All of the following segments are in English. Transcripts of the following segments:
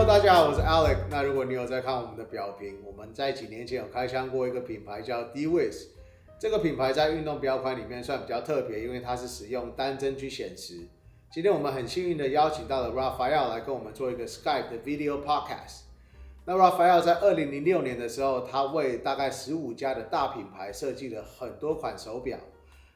大家好，我是 Alex。那如果你有在看我们的表评，我们在几年前有开箱过一个品牌叫 Dwiss。这个品牌在运动表款里面算比较特别，因为它是使用单针去显示。今天我们很幸运的邀请到了 Raphael 来跟我们做一个 Skype 的 Video Podcast。那 Raphael 在2006年的时候，他为大概15家的大品牌设计了很多款手表。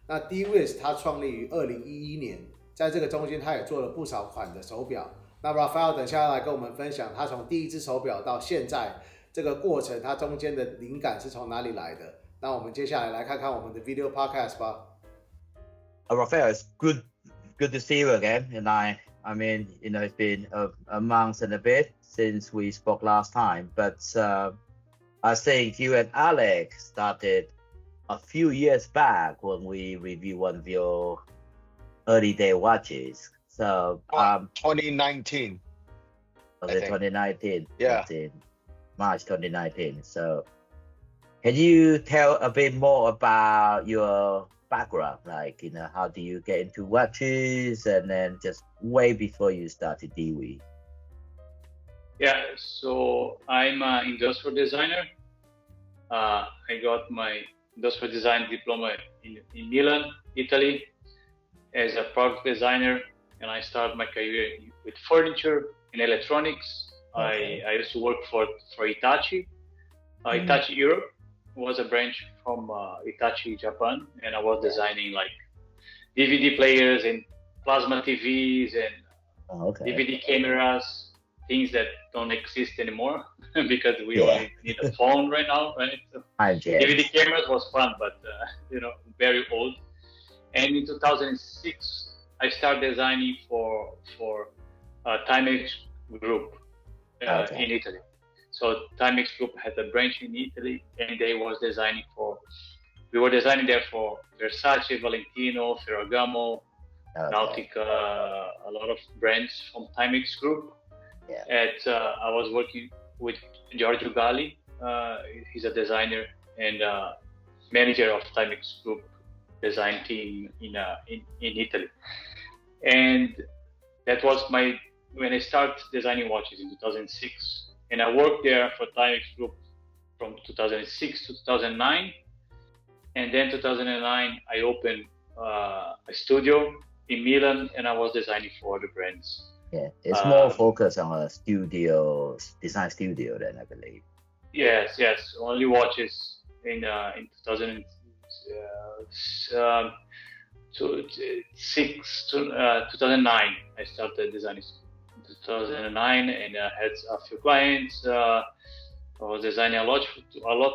那 Dwiss 他创立于2011年，在这个中间他也做了不少款的手表。那 Raphael 等下来跟我们分享他从第一只手表到现在这个过程，他中间的灵感是从哪里来的。那我们接下来来看看我们的 Video Podcast 吧。Raphael, it's good to see you again. And I mean, it's been a month and a bit since we spoke last time. But I think you and Alex started a few years back when we reviewed one of your early day watches. So 2019. Was it 2019? Yeah. March 2019. So can you tell a bit more about your background? Like, how do you get into watches, and then just way before you started Dwiss? Yeah, so I'm an industrial designer. I got my industrial design diploma in Milan, Italy, as a product designer, and I started my career with furniture and electronics. Okay. I used to work for Hitachi. Hitachi Europe was a branch from Hitachi Japan, and I was designing like DVD players and plasma TVs and DVD cameras, things that don't exist anymore because we only need a phone right now, right? So DVD cameras was fun, but very old. And in 2006, I started designing for Timex Group in Italy. So Timex Group had a branch in Italy, and we were designing there for Versace, Valentino, Ferragamo, Nautica, a lot of brands from Timex Group. Yeah. I was working with Giorgio Galli. He's a designer and manager of Timex Group design team in Italy. And that was when I started designing watches in 2006. And I worked there for Timex Group from 2006 to 2009. And then 2009, I opened a studio in Milan, and I was designing for other brands. Yeah, it's more focused on a design studio then, I believe. Yes. Only watches in 2006 to 2009. I started designing. 2009, and I had a few clients. I was designing a lot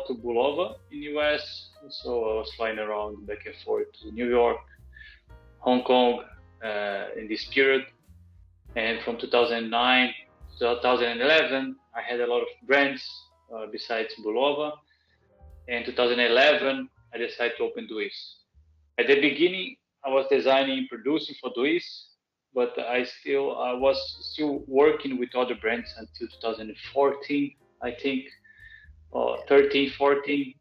to Bulova in US, so I was flying around back and forth to New York, Hong Kong in this period. And from 2009 to 2011, I had a lot of brands besides Bulova. And 2011, I decided to open Dwiss. At the beginning, I was designing and producing for Dwiss, but I was still working with other brands until 2014, I think, 13, 14.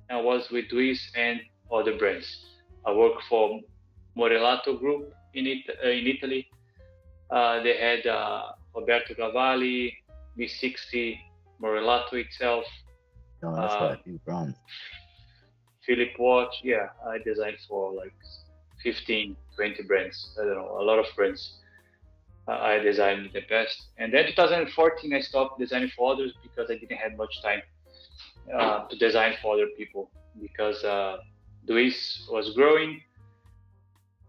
I was with Dwiss and other brands. I worked for Morelato Group in Italy. They had Roberto Cavalli, V60, Morelato itself. Oh, that's quite a few brands. Philip Watch, I designed for like 15, 20 brands. I don't know, a lot of brands. I designed the best. And then 2014, I stopped designing for others because I didn't have much time to design for other people, because Dwiss was growing.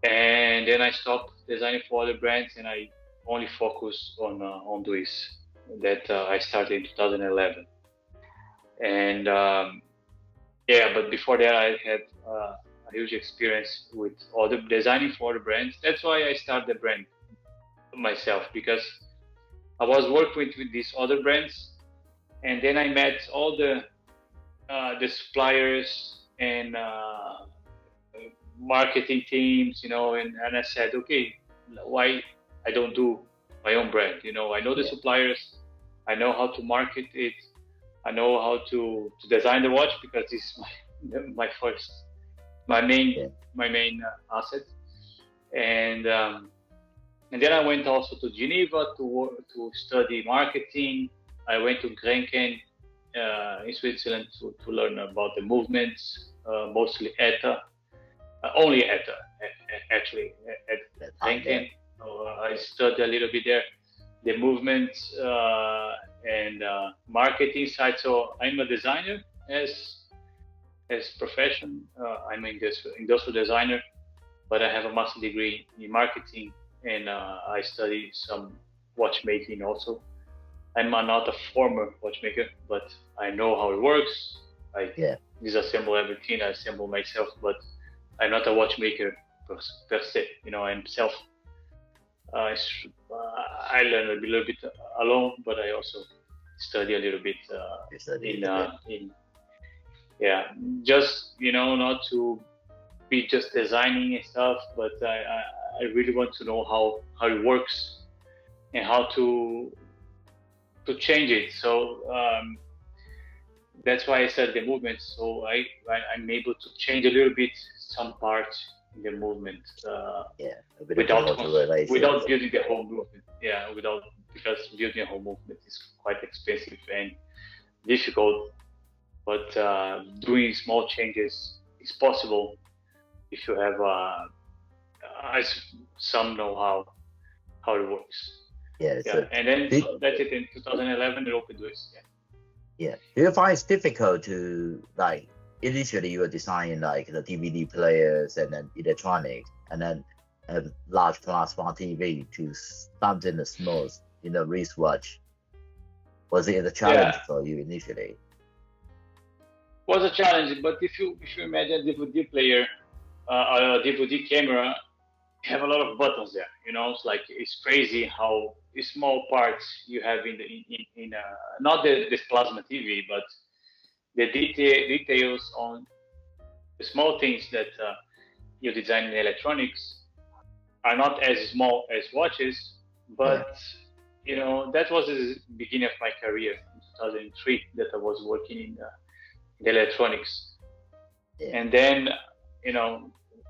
And then I stopped designing for other brands, and I only focused on Dwiss that I started in 2011. And but before that, I had a huge experience with designing for other brands. That's why I started the brand myself, because I was working with these other brands, and then I met all the suppliers and marketing teams, and I said, okay, why I don't do my own brand? I know the suppliers, I know how to market it, I know how to design the watch, because this is my main asset. And And then I went also to Geneva to study marketing. I went to Grenken in Switzerland to learn about the movements, mostly ETA, only ETA actually at Grenken. I studied a little bit there, the movements and marketing side. So I'm a designer as profession. I'm an industrial designer, but I have a master's degree in marketing, and I study some watchmaking also. I'm not a former watchmaker, but I know how it works. I disassemble everything. I assemble myself, but I'm not a watchmaker per se. I'm self. I learn a little bit alone, but I also study a little bit just not to be just designing and stuff, but I really want to know how it works and how to change it. So that's why I study the movement. So I'm able to change a little bit some parts in the movement without building the whole movement. Because building a whole movement is quite expensive and difficult. But doing small changes is possible if you have some know how it works. And then that's it. In 2011, I opened Dwiss. Do you find it's difficult to initially you were designing the DVD players and then electronics and then a large plasma TV to something as small as wristwatch? Was it a challenge for you initially? Was a challenge, but if you imagine a DVD player, a DVD camera, have a lot of buttons there. It's crazy how small parts you have in not this plasma TV, but the details on the small things that you design in electronics are not as small as watches, but that was the beginning of my career in 2003 that I was working in the electronics. And then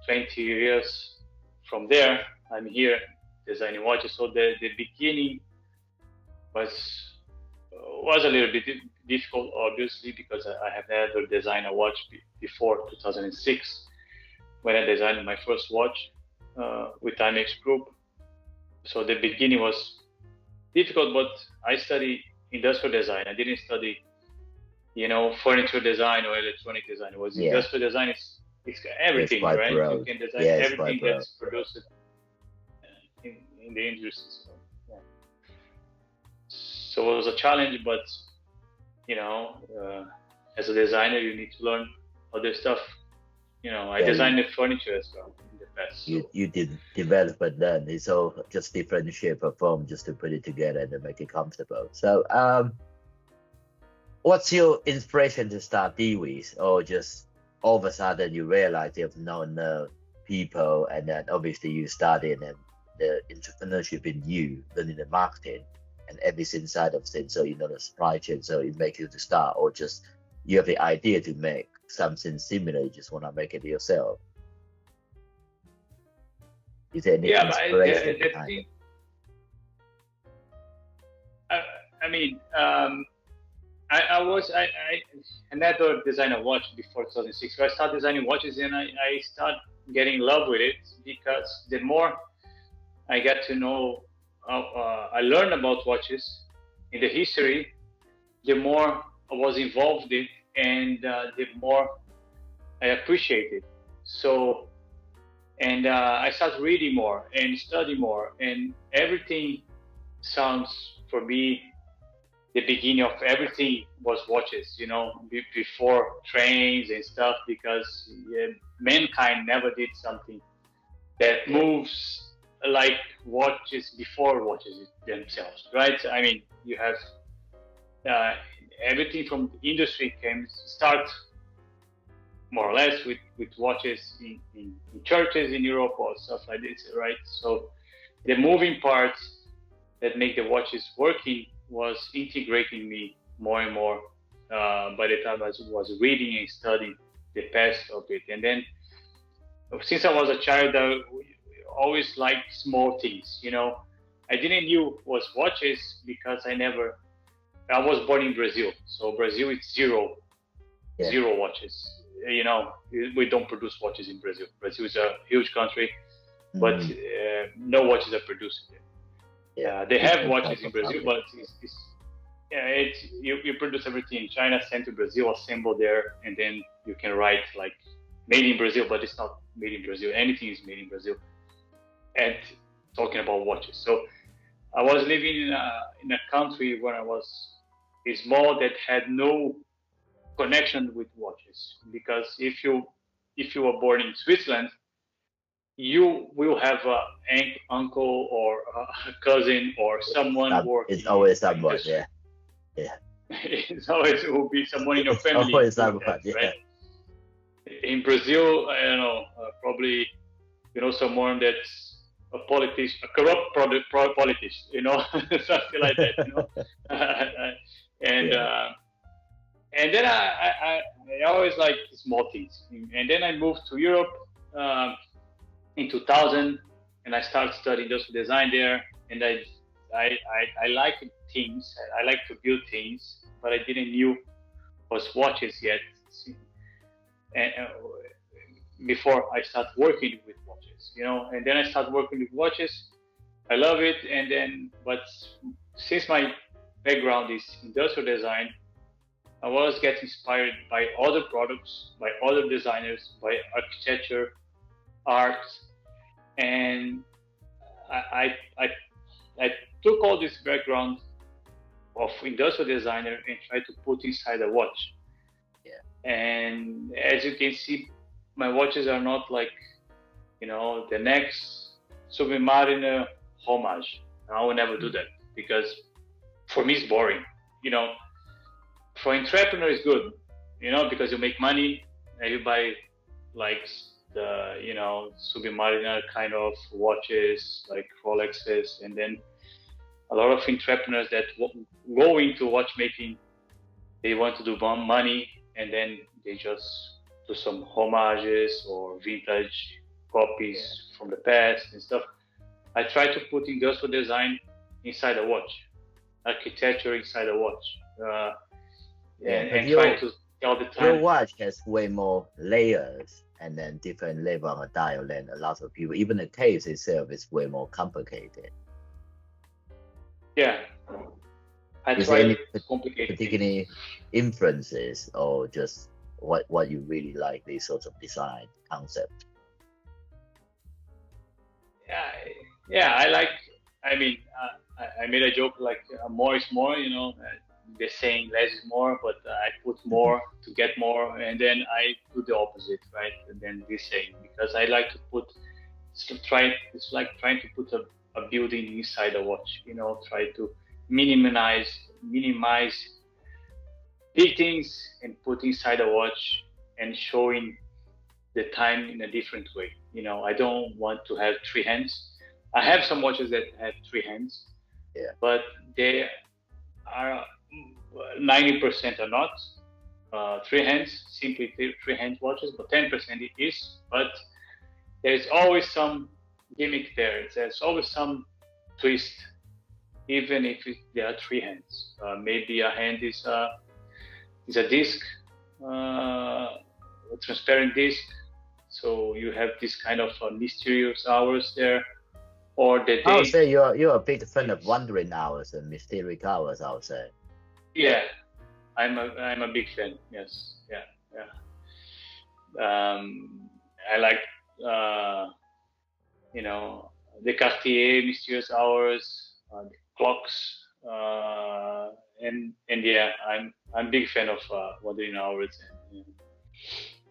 20 years from there, I'm here designing watches. So the beginning was a little bit difficult, obviously, because I have never designed a watch before 2006 when I designed my first watch with Timex Group. So the beginning was difficult, but I studied industrial design. I didn't study furniture design or electronic design. It was industrial design. It's everything, right? Broad. You can design everything that's produced in the industry. So it was a challenge, but as a designer, you need to learn other stuff. I designed the furniture as well in the past. So. You did develop it then. It's all just different shape or form just to put it together and make it comfortable. So, what's your inspiration to start Dwiss, or just all of a sudden you realize you have known people, and then obviously you studied and the entrepreneurship in you, learning the marketing and everything side of things, so the supply chain, so it makes you to start, or just you have the idea to make something similar, you just want to make it yourself? Is there any inspiration behind it? I never designed a watch before 2006. So I started designing watches, and I started getting in love with it, because the more I got to know, I learned about watches in the history, the more I was involved in it, and the more I appreciate it. So, and I started reading more and studying more, and everything sounds, for me, the beginning of everything was watches, before trains and stuff, because mankind never did something that moves like watches before watches themselves, right? I mean, you have everything from the industry start more or less with watches in churches in Europe or stuff like this, right? So the moving parts that make the watches working was integrating me more and more by the time I was reading and studying the past of it. And then since I was a child, always liked small things. I didn't knew was watches because I was born in Brazil. So Brazil is zero watches. We don't produce watches in Brazil. Brazil is a huge country, but no watches are produced there. Yeah, they have watches in Brazil, but you produce everything in China, sent to Brazil, assemble there, and then you can write like made in Brazil, but it's not made in Brazil. Anything is made in Brazil. And talking about watches, so I was living in a country where I was small that had no connection with watches, because if you were born in Switzerland, you will have an uncle or a cousin or someone working. It's always someone, yeah. It's always will be someone in your family. Always someone, yeah. Right? In Brazil, I don't know, probably someone that's a politician, a corrupt politician, something like that, and then I always like small things, and then I moved to Europe in 2000, and I started studying industrial design there, and I like things. I like to build things, but I didn't knew was watches yet. And before I started working with watches, and then I started working with watches. I love it, but since my background is industrial design, I was getting inspired by other products, by other designers, by architecture, art, and I took all this background of industrial designer and tried to put inside a watch. Yeah. And as you can see, my watches are not like, the next Submariner homage. I will never do that, because for me it's boring. For entrepreneur it's good, because you make money and you buy like the, Submariner kind of watches like Rolexes, and then a lot of entrepreneurs that go into watchmaking, they want to do money, and then they just do some homages or vintage copies from the past and stuff. I try to put industrial design inside a watch, architecture inside a watch, and try to tell the time. Your watch has way more layers and then different level of dial than a lot of people. Even the case itself is way more complicated. Yeah, I Is try there any to complicate particular influences, or just what you really like, these sorts of design concept? Yeah, I like. I mean, I made a joke like more is more. They're saying less is more, but I put more to get more, and then I do the opposite, right? And then this saying, because I like to put. It's like trying to put a building inside a watch. Try to minimize big things and put inside a watch and showing the time in a different way. I don't want to have three hands. I have some watches that have three hands, but they are 90% are not three hands, simply three hand watches, but 10% it is. But there's always some gimmick there. There's always some twist, even if there are three hands. Maybe a hand is a disc, a transparent disc. So you have this kind of mysterious hours there, or the day. I would say you're a big fan of wandering hours and mysterious hours, I would say. Yeah, I'm a big fan. Yes, yeah. I like the Cartier mysterious hours, the clocks, and yeah, I'm a big fan of wandering hours and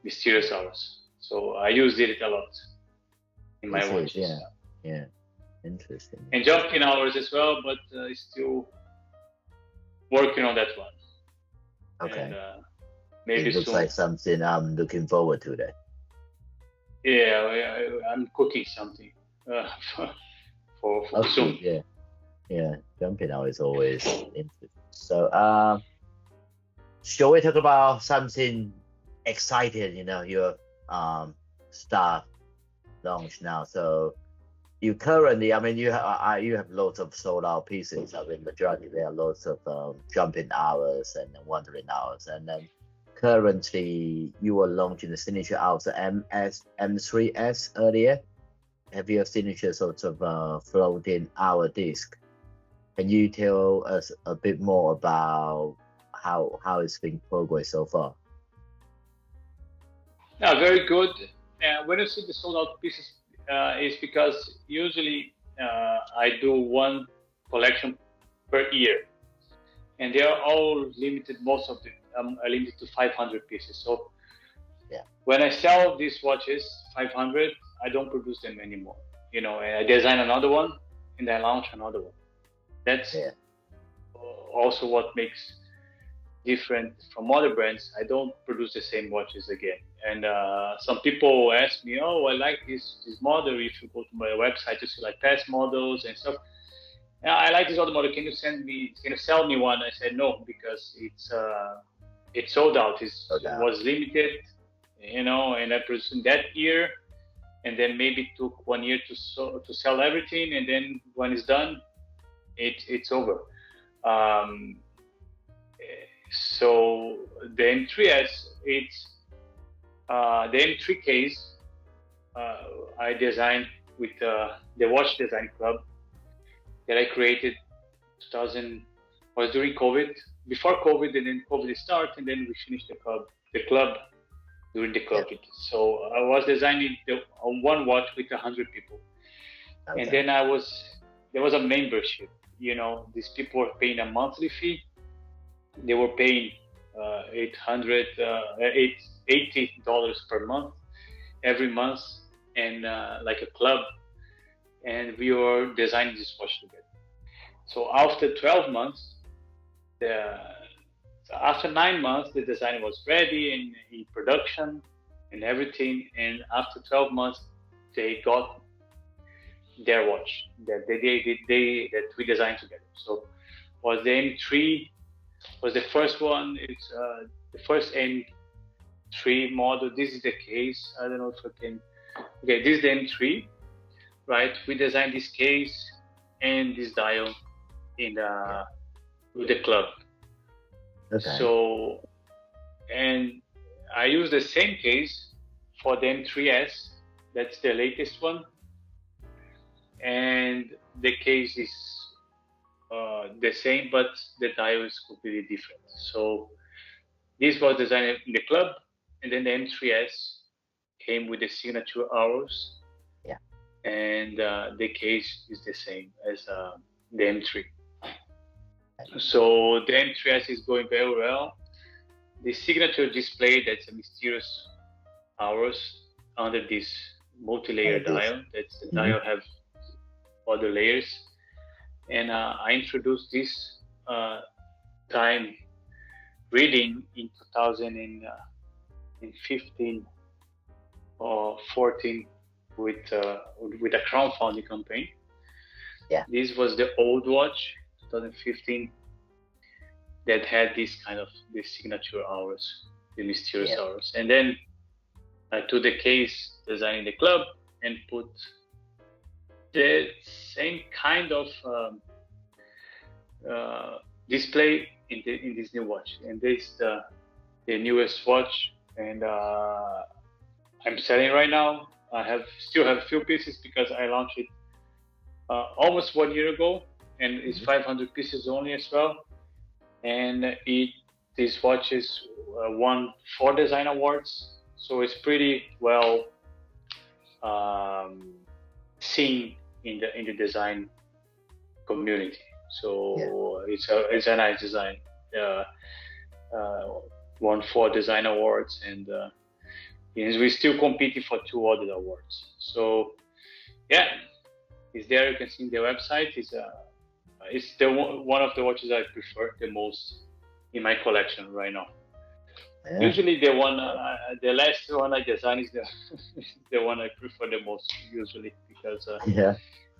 mysterious hours. So I use it a lot in my watches. Yeah, interesting. And jumping hours as well, but still working on that one. Okay. And, maybe it looks soon. like something I'm looking forward to that. Yeah, I'm cooking something for soon. Yeah. Jumping out is always interesting. So, shall we talk about something exciting? Your staff launch now. So, you currently, I mean, you have lots of sold out pieces. I mean, majority there are lots of jumping hours and wandering hours, and then currently you are launching the signature hours, the M3S earlier. Have your signature sort of floating hour disc? Can you tell us a bit more about how it's been progressed so far? Yeah, very good. When you see the sold out pieces, it's because usually I do one collection per year, and they are all limited. Most of them are limited to 500 pieces. So when I sell these watches, 500, I don't produce them anymore. And I design another one and I launch another one. That's also what makes different from other brands. I don't produce the same watches again. And some people ask me, "Oh, I like this model. If you go to my website, you see like past models and stuff. I like this other model. Can you sell me one?" I said no, because it's sold out. It was limited, and I produced in that year, and then maybe it took 1 year to sell everything, and then when it's done, it's over. So the M3S, it's the M3 case I designed with the Watch Design Club that I created was during COVID, before COVID, and then COVID started, and then we finished the club during the COVID. So I was designing one watch with 100 people, and then there was a membership. These people were paying a monthly fee. They were paying $80 per month, every month, and like a club, and we were designing this watch together. So after 12 months, after 9 months, the design was ready and in production and everything. And after 12 months, they got their watch that we designed together. So was the M3 was the first one. It's the first M3 model. This is the case. I don't know if I can. Okay, this is the M3, right? We designed this case and this dial with the club. Okay. So, and I use the same case for the M3S. That's the latest one. And the case is the same, but the dial is completely different. So this was designed in the club, and then the M3S came with the signature hours. Yeah. And the case is the same as the M3. So the M3S is going very well. The signature display, that's a mysterious hours under this multi-layer dial. That's the dial have other layers. And I introduced this time reading in 2015 or 14 with a crowdfunding campaign. Yeah. This was the old watch, 2015, that had this kind of the signature hours, the mysterious hours. And then I took the case designing the club and put the same kind of display in this new watch. And this is the newest watch, and I'm selling right now. I still have a few pieces because I launched it almost 1 year ago, and it's 500 pieces only as well. And this watch is won 4 design awards, so it's pretty well seen in the design community. So it's a nice design. Won 4 design awards, and we're still competing for 2 other awards. So it's there. You can see the website. It's one of the watches I prefer the most in my collection right now. Yeah. Usually the last one I design is the one I prefer the most usually, because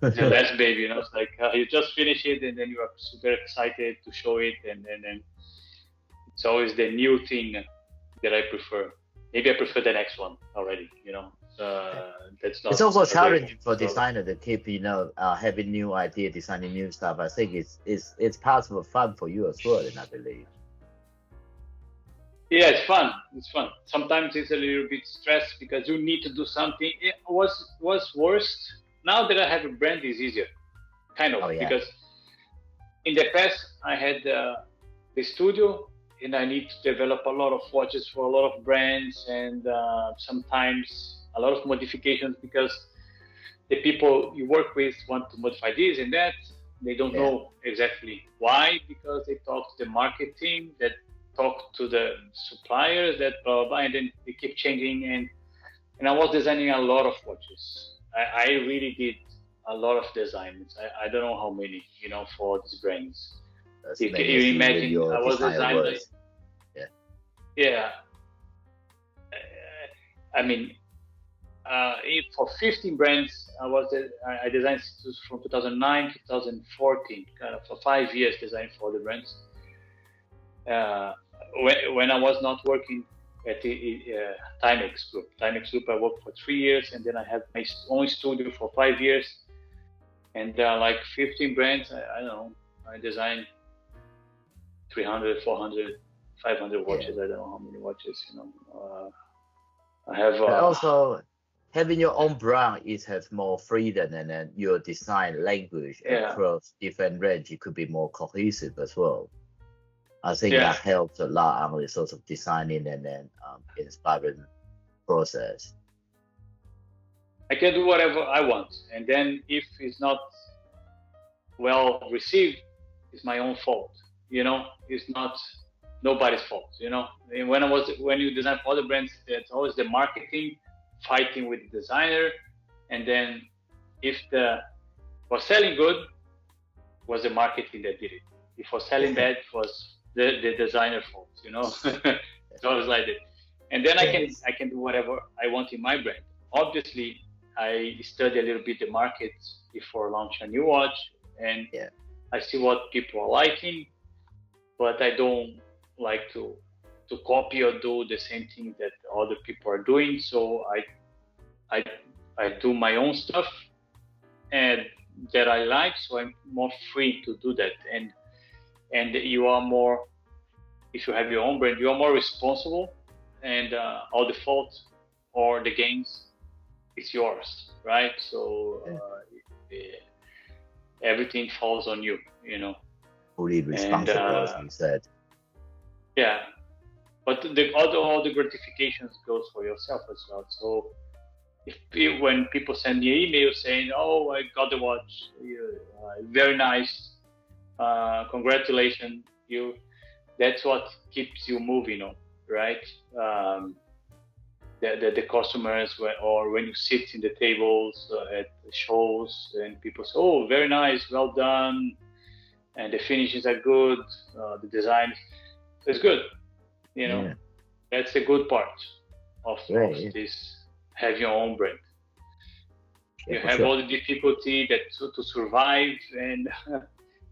it's the last baby, it's like you just finish it and then you are super excited to show it, and then it's always the new thing that I prefer. Maybe I prefer the next one already, That's not. It's also challenging for designer to keep, having new idea, designing new stuff. I think it's part of fun for you as well, and I believe. Yeah, it's fun. It's fun. Sometimes it's a little bit stressed because you need to do something. It was worst. Now that I have a brand, it's easier, kind of, because in the past I had the studio and I need to develop a lot of watches for a lot of brands and sometimes a lot of modifications because the people you work with want to modify this and that. They don't know exactly why, because they talk to the marketing, that talk to the suppliers, that blah, blah, blah, and then they keep changing. And I was designing a lot of watches. I really did a lot of designs. I don't know how many, for these brands. You imagine I was designing. I mean, for 15 brands, I designed from 2009 to 2014, kind of for 5 years designing for the brands. When I was not working at the Timex Group. Timex Group, I worked for 3 years, and then I had my own studio for 5 years. And like 15 brands, I don't know, I designed 300, 400, 500 watches. I don't know how many watches, I have. Also, having your own brand has more freedom, and then your design language across different range, it could be more cohesive as well. I think that helps a lot on the sort of designing and then inspiring process. I can do whatever I want, and then if it's not well received, it's my own fault. It's not nobody's fault. And when you design for other brands, it's always the marketing fighting with the designer, and then if was selling good, was the marketing that did it. If was selling bad, was the designer's fault. It's always like that. And then I can do whatever I want in my brand. Obviously, I study a little bit the market before launch a new watch, and I see what people are liking, but I don't like to copy or do the same thing that other people are doing. So I do my own stuff and that I like, so I'm more free to do that. And you are more, if you have your own brand, you are more responsible, and all the fault or the gains, it's yours, right? So everything falls on you, Fully responsible, as you said. Yeah, but all the gratifications goes for yourself as well. So when people send me an email saying, "Oh, I got the watch, very nice, congratulations," that's what keeps you moving on, right? The customers, or when you sit in the tables at the shows and people say, "Oh, very nice, well done," and the finishes are good, the design is good. That's a good part of this. Have your own brand. You have all the difficulty to survive, and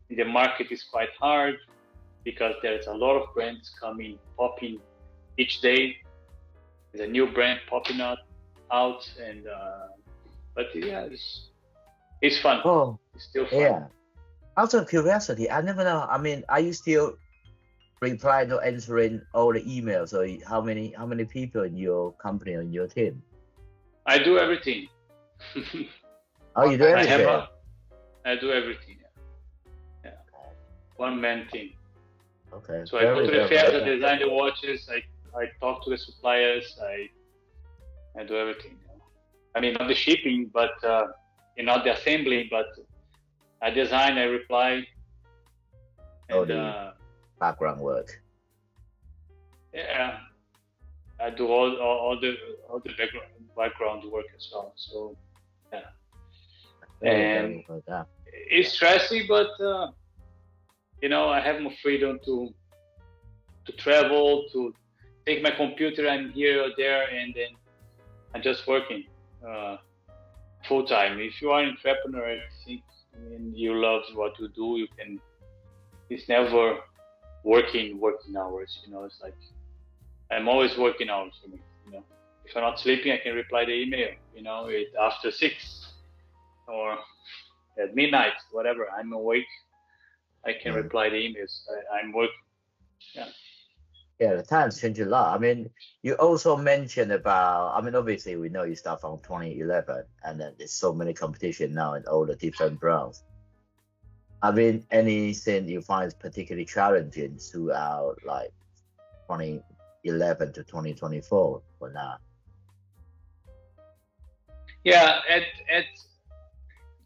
the market is quite hard because there's a lot of brands popping each day. There's a new brand popping out, and but it's fun. Oh, it's still fun. Yeah. Out of curiosity, I never know. I mean, are you still replying or answering all the emails? Or how many people in your company or in your team? I do everything. Oh, you do everything? I do everything. Yeah. One man team. Okay. So I go to the fairs, I design the watches, I talk to the suppliers, I do everything. I mean, not the shipping, but not the assembly, but I design, I reply. And, the background work. Yeah, I do all the background work as well. So and it's stressy, but I have more freedom to travel, to take my computer and here or there, and then I'm just working full time. If you are an entrepreneur, I think, you love what you do, it's never working hours. It's like I'm always working hours for me. if I'm not sleeping, I can reply the email, after 6 or at midnight, whatever. I'm awake, I can reply the emails. I'm working. Yeah. Yeah, the times change a lot. I mean, you also mentioned about, I mean, obviously we know you start from 2011 and then there's so many competition now in all the different brands. I mean, anything you find particularly challenging throughout like 2011 to 2024 or not? Yeah, at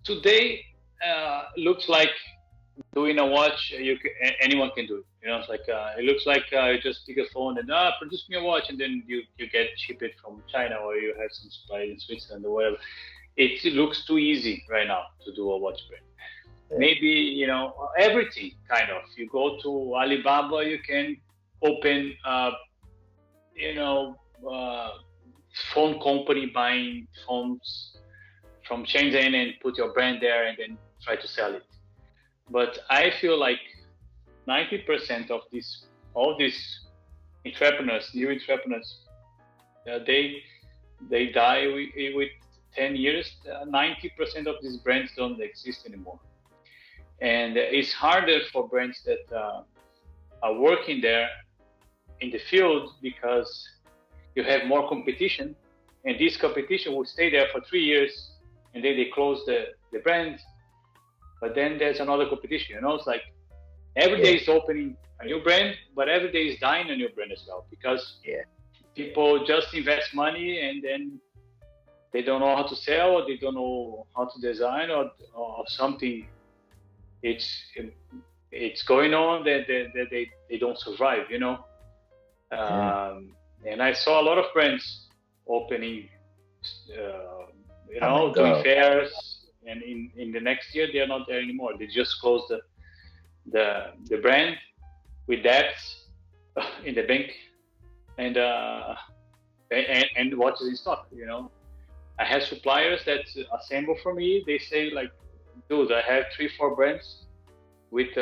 today, looks like doing a watch, anyone can do it. It's like it looks like you just pick a phone and produce me a watch, and then you get ship it from China, or you have some supply in Switzerland or whatever. It looks too easy right now to do a watch brand. Yeah. Maybe everything kind of. You go to Alibaba, you can open phone company buying phones from Shenzhen and put your brand there and then try to sell it. But I feel like 90% of all these entrepreneurs, new entrepreneurs, they die with 10 years. 90% of these brands don't exist anymore. And it's harder for brands that are working there in the field because you have more competition, and this competition will stay there for 3 years, and then they close the brand. But then there's another competition. It's like every day is opening a new brand, but every day is dying a new brand as well, because people just invest money and then they don't know how to sell, or they don't know how to design, or something. It's going on that they don't survive, And I saw a lot of brands opening, doing fairs, and in the next year they are not there anymore. They just closed the brand with debts in the bank, and watches in stock. I have suppliers that assemble for me. They say like, dude, I have 3-4 brands with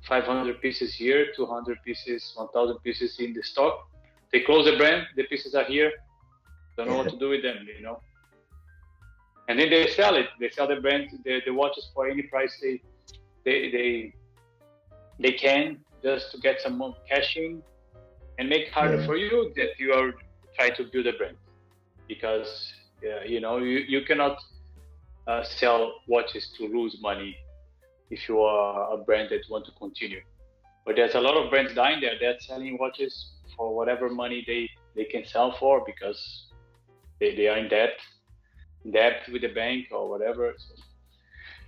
500 pieces here, 200 pieces, 1,000 pieces in the stock. They close the brand, the pieces are here, don't know what to do with them, And then they sell it. They sell the brand, the watches for any price they can, just to get some more cash in and make it harder for you that you are trying to build a brand. Because you cannot sell watches to lose money if you are a brand that want to continue. But there's a lot of brands dying there. They're selling watches for whatever money they can sell for, because they are in debt with the bank or whatever.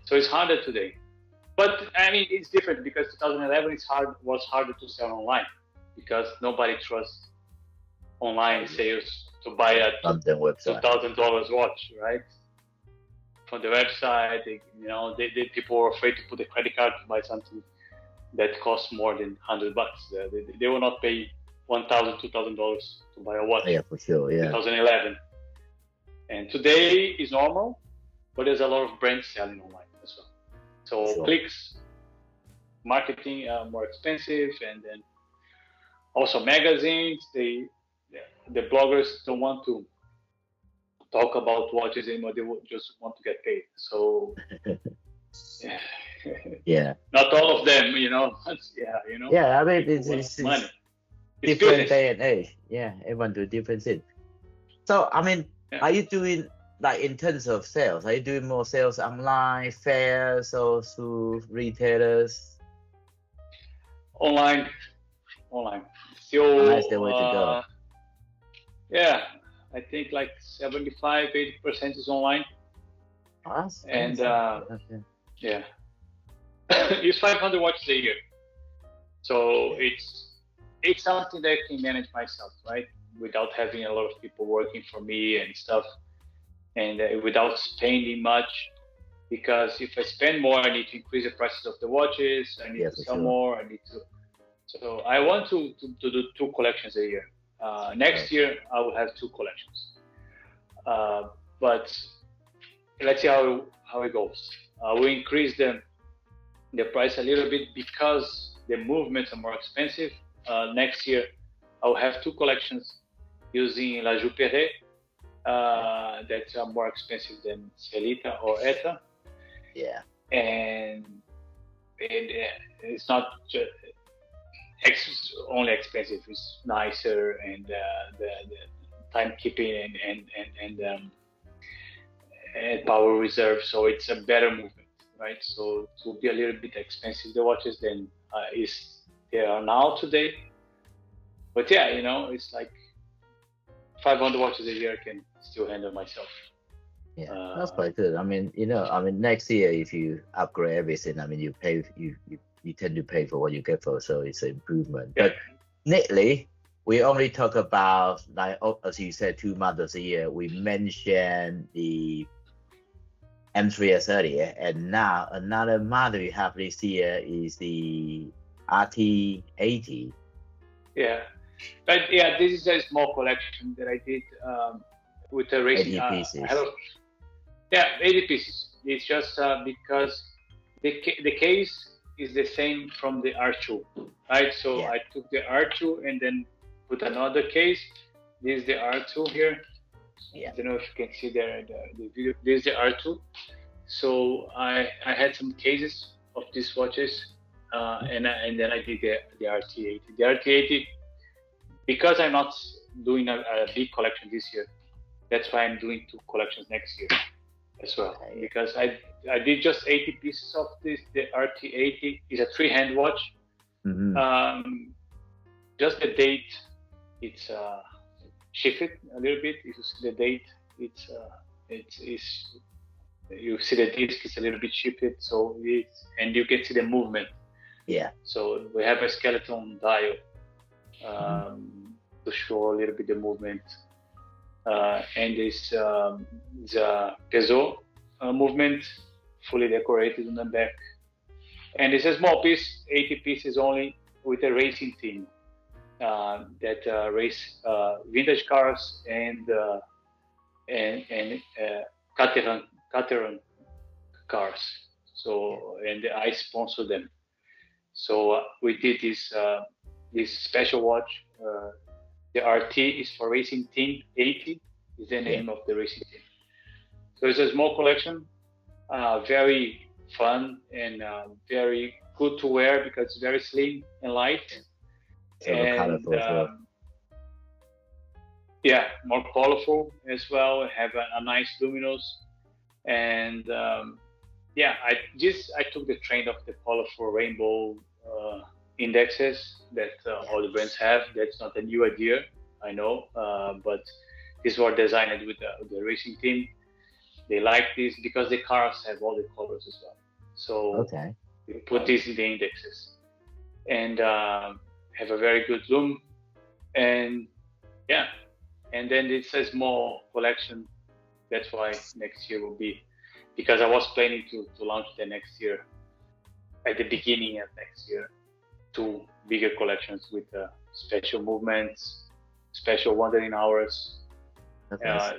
So it's harder today. But I mean, it's different because 2011 was harder to sell online, because nobody trusts online sales to buy a $2,000 watch, right? From the website, people were afraid to put a credit card to buy something that costs more than $100. They will not pay $1,000, $2,000 to buy a watch. Yeah, for sure. Yeah. 2011. And today is normal, but there's a lot of brands selling online as well. So clicks, marketing are more expensive, and then also magazines. The bloggers don't want to talk about watches anymore. They just want to get paid. So not all of them, Yeah, I mean, it's money. It's different day and age. Yeah, everyone do different things. So I mean, are you doing, like, in terms of sales, are you doing more sales online, fairs, or through retailers? Online. So that's the way to go. Yeah, I think like 75-80% is online. Awesome. And it's 500 watches a year, so it's something that I can manage myself, right? Without having a lot of people working for me and stuff, and without spending much, because if I spend more, I need to increase the prices of the watches. I need to sell more. So I want to do 2 collections a year. Next year I will have 2 collections. But let's see how it goes. I will increase the price a little bit because the movements are more expensive. Next year I will have 2 collections, using La Joux-Perret. That's more expensive than Celita or Eta. Yeah. And it's not just only expensive, it's nicer, and the timekeeping and power reserve, so it's a better movement, right? So it will be a little bit expensive, the watches, than they are now today. But yeah, it's like 500 watches a year I can still handle myself. Yeah, that's quite good. I mean, next year if you upgrade everything, you pay, you tend to pay for what you get for, so it's an improvement. Yeah. But lately, we only talk about, like, as you said, 2 models a year. We mentioned the M3S earlier, and now another model you have this year is the RT80. Yeah, but yeah, this is a small collection that I did with the racing. 80 pieces. 80 pieces. It's just because the case is the same from the R2, right? So I took the R2 and then put another case. This is the R2 here. Yeah. I don't know if you can see the video. This is the R2. So I had some cases of these watches, and then I did the RT80. The RT80, because I'm not doing a big collection this year, that's why I'm doing 2 collections next year as well. Okay. Because I did just 80 pieces of this. The RT80 is a 3-hand watch. Mm-hmm. Just the date, it's shifted a little bit. If you see the date, it's you see the disc is a little bit shifted, so and you can see the movement. Yeah. So we have a skeleton dial to show a little bit the movement, and this the Peugeot movement, fully decorated on the back, and it's a small piece, 80 pieces only, with a racing team that race vintage cars and Caterham cars. So, and I sponsor them. So we did this special watch. The RT is for Racing Team 80 is the name of the racing team. So it's a small collection, very fun and very good to wear because it's very slim and light. So colorful. More colorful as well. Have a nice luminous, and I took the trend of the colorful rainbow indexes that all the brands have. That's not a new idea, I know, but these were designed with the racing team. They like this because the cars have all the colors as well. So we put this in the indexes and have a very good loom, and then it's a small collection. That's why next year will be, because I was planning to launch the next year, at the beginning of next year, 2 bigger collections with special movements, special wandering hours,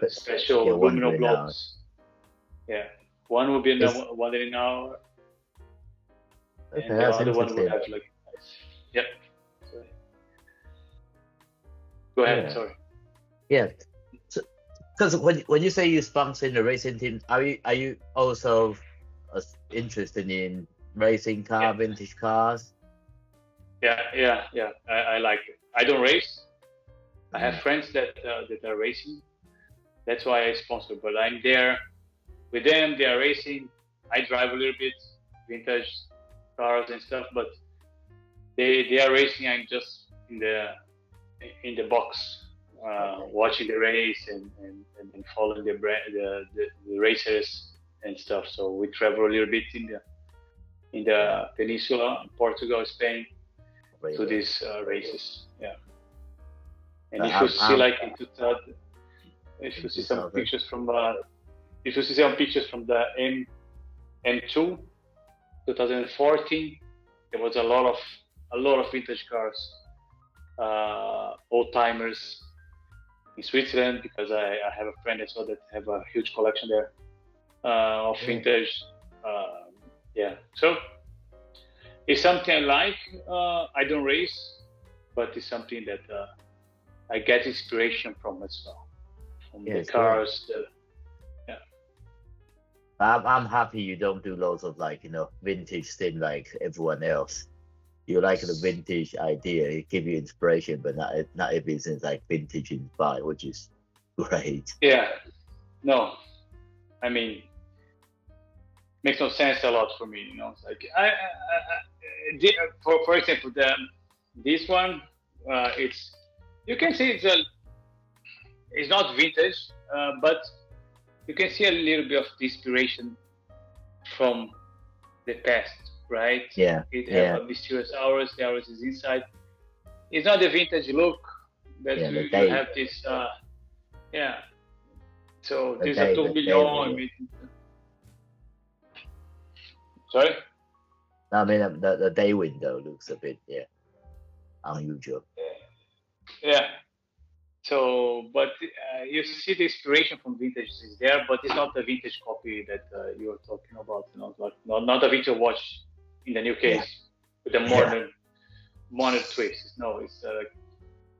special luminous blocks. Yeah, one will be in the wandering hour, and the other one will have like, Sorry. Go ahead. Sorry. Yeah. Because when you say you sponsor the racing team, are you also interested in racing car, vintage cars? Yeah. I like it. I don't race. I have friends that are racing. That's why I sponsor. But I'm there with them. They are racing. I drive a little bit vintage cars and stuff. But they are racing. I'm just in the box. Watching the race and following the racers and stuff. So we travel a little bit in the peninsula, Portugal, Spain, to these races. Yeah. And if you see like in 2000, if you see some pictures from the M2 2014, there was a lot of vintage cars, old timers. In Switzerland, because I have a friend as well that have a huge collection there of vintage. So it's something I like. I don't race, but it's something that I get inspiration from as well, from the Yes, cars. I'm happy you don't do loads of like, vintage thing like everyone else. You like the vintage idea, it give you inspiration, but not everything's like vintage inspired, which is great. Yeah, no, I mean, makes no sense a lot for me, It's like for example, this one, you can see it's not vintage, but you can see a little bit of inspiration from the past, right? Yeah. It has a mysterious hours. The hours is inside. It's not the vintage look that you have this. So there's a 2 million. I mean, sorry. I mean the day window looks a bit unusual. Yeah. So, but you see the inspiration from vintage is there, but it's not the vintage copy that you're talking about. Not a vintage watch in the new case with a modern twist. No, it's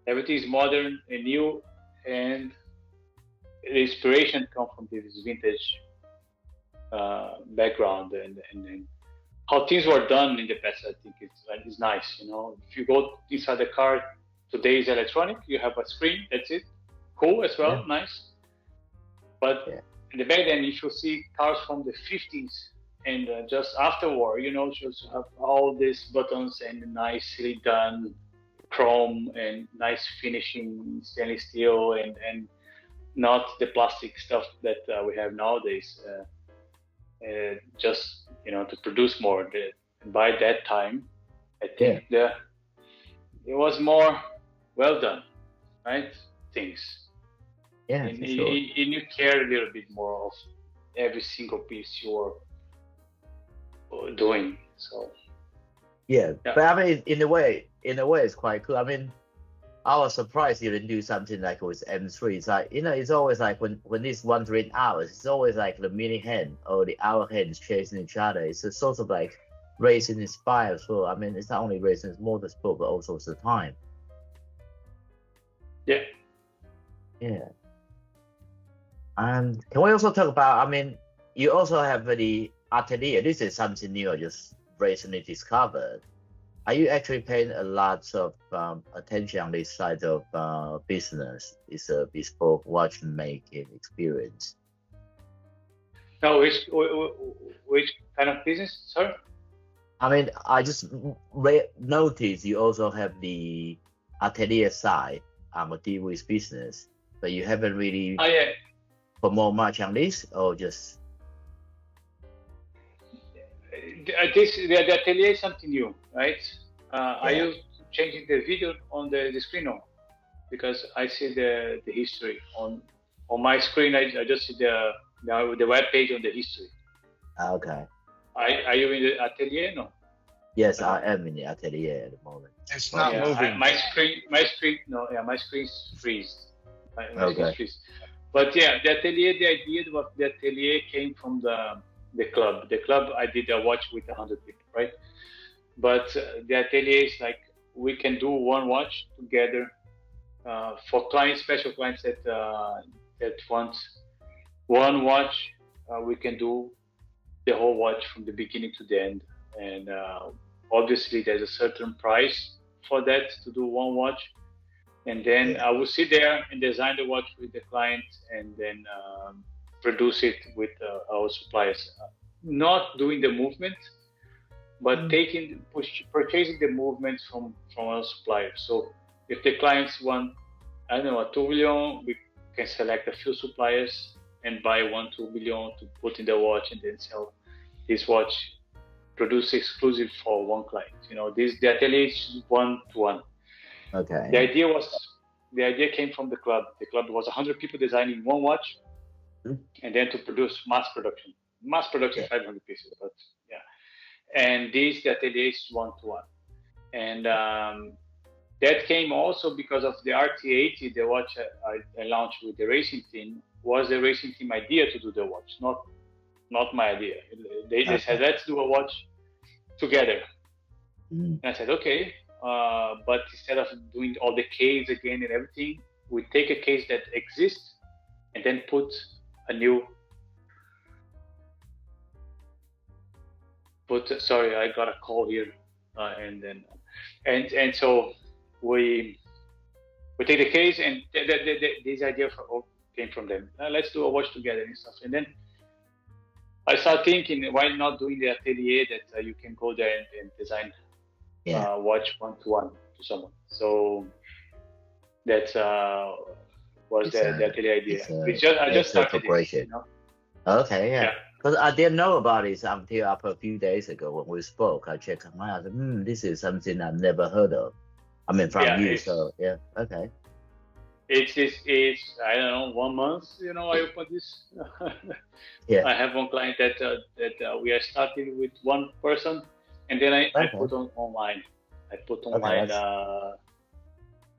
everything is modern and new, and the inspiration comes from this vintage background and how things were done in the past. I think it's nice. If you go inside the car. Today is electronic. You have a screen. That's it. Cool as well. Nice. But in the back then, you should see cars from the 50s and just afterward, just have all these buttons and nicely done chrome and nice finishing stainless steel and not the plastic stuff that we have nowadays. Just to produce more. By that time, I think it was more well done, right? Things. Yeah, and sure. you care a little bit more of every single piece you're doing. So. Yeah, but I mean, in a way, it's quite cool. I mean, I was surprised you didn't do something like with M3. It's like it's always like when it's wandering hours, it's always like the mini hand or the hour hands chasing each other. It's a sort of like racing inspired. So I mean, it's not only racing, it's motorsport, but also it's the time. Yeah. And can we also talk about? I mean, you also have the atelier. This is something new I just recently discovered. Are you actually paying a lot of attention on this side of business? It's a bespoke watchmaking experience. No, which kind of business, sir? I mean, I just noticed you also have the atelier side on a Dwiss business, but you haven't really promote much on this, or just the atelier is something new, right? Are you changing the video on the screen now? Because I see the history on my screen. I just see the web page on the history. Okay. Are you in the atelier? No. Yes, I am in the atelier at the moment. It's not moving. My screen's freeze. My screen's freeze. But the idea of the atelier came from the club. The club, I did a watch with 100 people, right? But the atelier is like we can do one watch together for clients, special clients that want one watch. We can do the whole watch from the beginning to the end, and obviously there's a certain price for that to do one watch. And then I will sit there and design the watch with the client, and then produce it with our suppliers. Not doing the movement, but purchasing the movements from our suppliers. So if the clients want, I don't know, a 2 million, we can select a few suppliers and buy 2 million to put in the watch, and then sell this watch, produce exclusive for one client. The atelier is 1-to-1. Okay. The idea came from the club. The club was 100 people designing one watch, and then to produce mass production. Mass production, 500 pieces, but and the atelier is 1-to-1. And that came also because of the RT80, the watch I launched with the racing team, was the racing team idea to do the watch, not my idea. They said, let's do a watch together. And I said, okay, but instead of doing all the case again and everything, we take a case that exists and then put a new. Sorry, I got a call here, and so we take the case, and this idea came from them. Let's do a watch together and stuff, and then I started thinking, why not doing the atelier that you can go there and design watch one-to-one to someone. So that was the atelier idea. I just started it. You know? Okay, yeah. Because I didn't know about it until after a few days ago when we spoke. I checked online. I said, this is something I've never heard of. I mean, from you. So yeah, okay. It's I don't know, 1 month. You know, I opened this. I have one client that we are starting with one person, and then I put online. I put online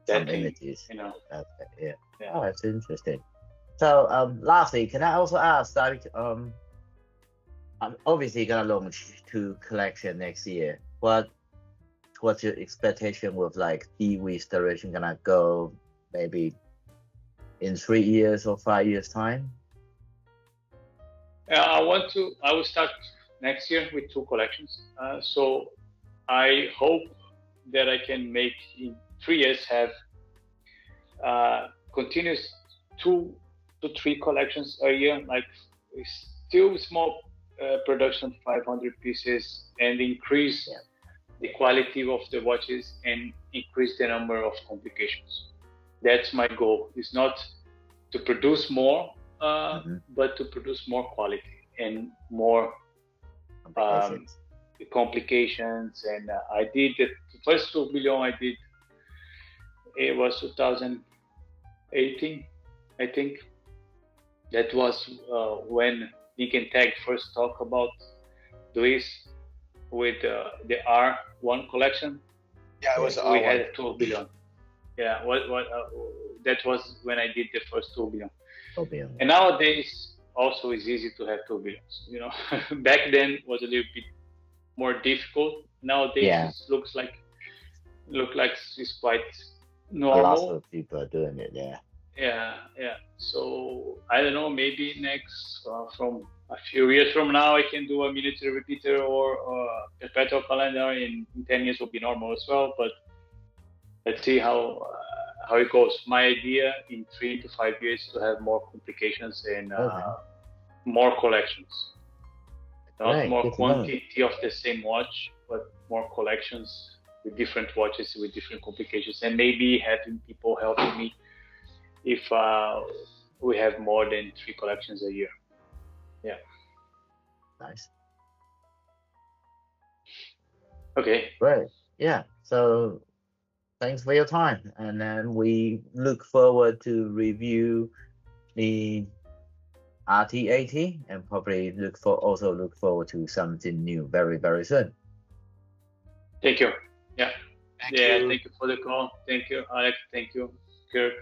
some images. You know. Okay, yeah. Oh, that's interesting. So, lastly, can I also ask, like, I'm obviously gonna launch 2 collection next year. What's your expectation with like Dwiss direction gonna go maybe in 3 years or 5 years time? I will start next year with 2 collections. So I hope that I can make in 3 years have continuous 2 to 3 collections a year, like still small production, 500 pieces, and increase the quality of the watches and increase the number of complications. That's my goal. It's not to produce more, but to produce more quality and more complications. And I did the first 2 billion I did, it was 2018, I think. That was when Nick and Tag first talked about Dwiss with the R1 collection. Yeah, it was we R1. had 2 billion. Yeah, that was when I did the first 2 billion. 2 billion. And nowadays, also it's easy to have 2 billions. You know, back then was a little bit more difficult. Nowadays, it looks like it's quite normal. A lot of people are doing it. Yeah. So I don't know. Maybe next from a few years from now, I can do a miniature repeater or a perpetual calendar. In 10 years will be normal as well. But let's see how it goes. My idea in 3 to 5 years to have more complications and more collections. Not more quantity of the same watch, but more collections with different watches with different complications, and maybe having people helping me if we have more than 3 collections a year. Yeah. Nice. Okay. Great. Yeah. So thanks for your time, and then we look forward to review the RT80 and probably look forward to something new very, very soon. Thank you. Yeah. Thank you. Thank you for the call. Thank you, Alex. Thank you, Kirk.